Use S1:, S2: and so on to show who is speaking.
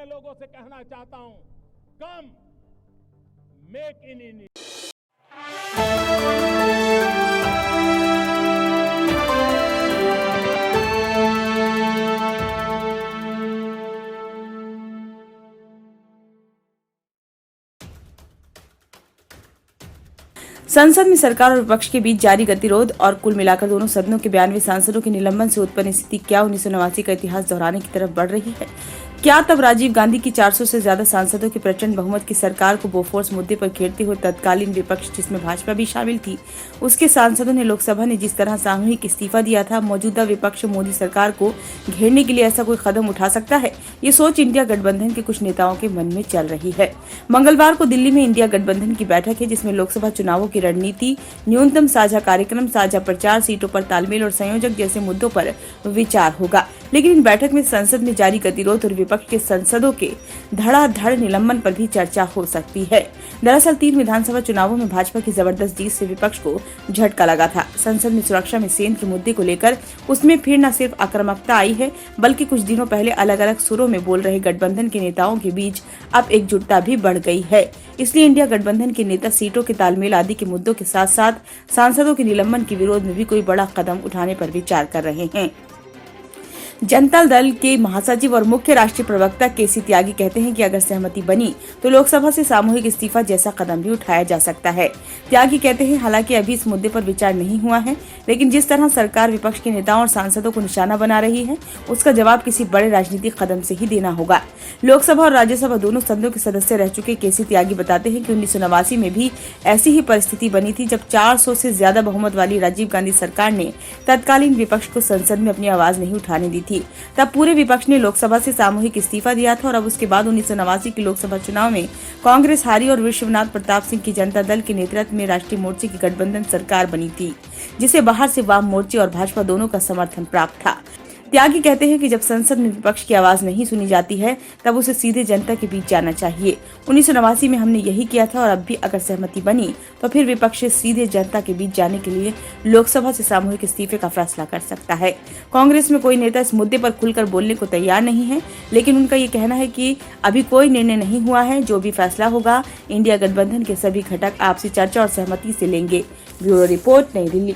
S1: लोगों से कहना चाहता हूं, कम मेक इन इंडिया।
S2: संसद में सरकार और विपक्ष के बीच जारी गतिरोध और कुल मिलाकर दोनों सदनों के 92 सांसदों के निलंबन से उत्पन्न स्थिति क्या 1989 का इतिहास दोहराने की तरफ बढ़ रही है? क्या तब राजीव गांधी की 400 से ज्यादा सांसदों की प्रचंड बहुमत की सरकार को बोफोर्स मुद्दे पर घेरते हुए तत्कालीन विपक्ष जिसमें भाजपा भी शामिल थी, उसके सांसदों ने लोकसभा ने जिस तरह सामूहिक इस्तीफा दिया था, मौजूदा विपक्ष मोदी सरकार को घेरने के लिए ऐसा कोई कदम उठा सकता है? ये सोच इंडिया गठबंधन के कुछ नेताओं के मन में चल रही है। मंगलवार को दिल्ली में इंडिया गठबंधन की बैठक है, जिसमें लोकसभा चुनावों की रणनीति, न्यूनतम साझा कार्यक्रम, साझा प्रचार, सीटों पर तालमेल और संयोजक जैसे मुद्दों पर विचार होगा। लेकिन इन बैठक में संसद में जारी गतिरोध और विपक्ष के सांसदों के धड़ाधड़ निलंबन पर भी चर्चा हो सकती है। दरअसल 3 विधानसभा चुनावों में भाजपा की जबरदस्त जीत से विपक्ष को झटका लगा था। संसद में सुरक्षा में सेंध के मुद्दे को लेकर उसमें फिर न सिर्फ आक्रामकता आई है, बल्कि कुछ दिनों पहले अलग अलग सुरों में बोल रहे गठबंधन के नेताओं के बीच अब एकजुटता भी बढ़ गई है। इसलिए इंडिया गठबंधन के नेता सीटों के तालमेल आदि के मुद्दों के साथ साथ सांसदों के निलंबन के विरोध में भी कोई बड़ा कदम उठाने पर विचार कर रहे हैं। जनता दल के महासचिव और मुख्य राष्ट्रीय प्रवक्ता केसी त्यागी कहते हैं कि अगर सहमति बनी तो लोकसभा से सामूहिक इस्तीफा जैसा कदम भी उठाया जा सकता है। त्यागी कहते हैं, हालांकि अभी इस मुद्दे पर विचार नहीं हुआ है, लेकिन जिस तरह सरकार विपक्ष के नेताओं और सांसदों को निशाना बना रही है, उसका जवाब किसी बड़े राजनीतिक कदम से ही देना होगा। लोकसभा और राज्यसभा दोनों सदनों के सदस्य रह चुके केसी त्यागी बताते हैं कि 1989 में भी ऐसी ही परिस्थिति बनी थी, जब 400 से ज्यादा बहुमत वाली राजीव गांधी सरकार ने तत्कालीन विपक्ष को संसद में अपनी आवाज नहीं उठाने दी थी। तब पूरे विपक्ष ने लोकसभा से सामूहिक इस्तीफा दिया था और अब उसके बाद 1989 के लोकसभा चुनाव में कांग्रेस हारी और विश्वनाथ प्रताप सिंह की जनता दल के नेतृत्व में राष्ट्रीय मोर्चे की गठबंधन सरकार बनी थी, जिसे बाहर से वाम मोर्चे और भाजपा दोनों का समर्थन प्राप्त था। त्यागी कहते हैं कि जब संसद में विपक्ष की आवाज नहीं सुनी जाती है, तब उसे सीधे जनता के बीच जाना चाहिए। 1989 में हमने यही किया था और अब भी अगर सहमति बनी तो फिर विपक्ष सीधे जनता के बीच जाने के लिए लोकसभा से सामूहिक इस्तीफे का फैसला कर सकता है। कांग्रेस में कोई नेता इस मुद्दे पर खुलकर बोलने को तैयार नहीं है, लेकिन उनका ये कहना है कि अभी कोई निर्णय नहीं हुआ है। जो भी फैसला होगा, इंडिया गठबंधन के सभी घटक आपसी चर्चा और सहमति से लेंगे। ब्यूरो रिपोर्ट, नई दिल्ली।